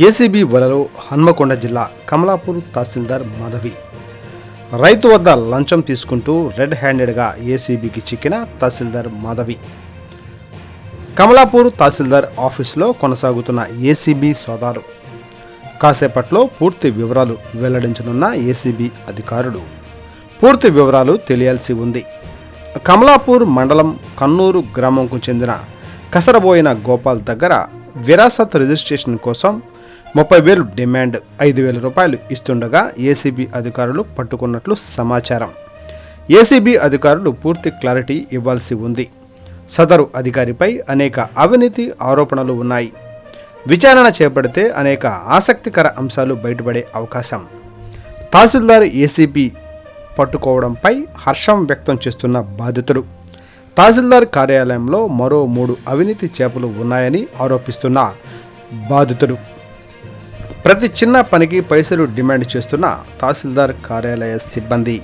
ACB వలలో హన్మకొండ జిల్లా కమలాపూర్ తహసీల్దార్ మాధవి. రైతు వద్ద లంచం తీసుకుంటూ రెడ్ హ్యాండెడ్గా ఏసీబీకి చిక్కిన తహసీల్దార్ మాధవి. కమలాపూర్ తహసీల్దార్ ఆఫీసులో కొనసాగుతున్న ఏసీబీ సోదాలు. కాసేపట్లో పూర్తి వివరాలు వెల్లడించనున్న ఏసీబీ అధికారులు. పూర్తి వివరాలు తెలియాల్సి ఉంది. కమలాపూర్ మండలం కన్నూరు గ్రామంకు చెందిన కసరబోయిన గోపాల్ దగ్గర విరాసత్ రిజిస్ట్రేషన్ కోసం 30,000 డిమాండ్, 5,000 రూపాయలు ఇస్తుండగా ఏసీబీ అధికారులు పట్టుకున్నట్లు సమాచారం. ఏసీబీ అధికారులు పూర్తి క్లారిటీ ఇవ్వాల్సి ఉంది. సదరు అధికారిపై అనేక అవినీతి ఆరోపణలు ఉన్నాయి. విచారణ చేపడితే అనేక ఆసక్తికర అంశాలు బయటపడే అవకాశం. తహసీల్దార్ ఏసీబీ పట్టుకోవడంపై హర్షం వ్యక్తం చేస్తున్న బాధితులు. తహసీల్దార్ కార్యాలయంలో మరో 3 అవినీతి చేపలు ఉన్నాయని ఆరోపిస్తున్న బాధితులు. ప్రతి చిన్న పనికి పైసలు డిమాండ్ చేస్తున్న తహసీల్దార్ కార్యాలయ సిబ్బంది.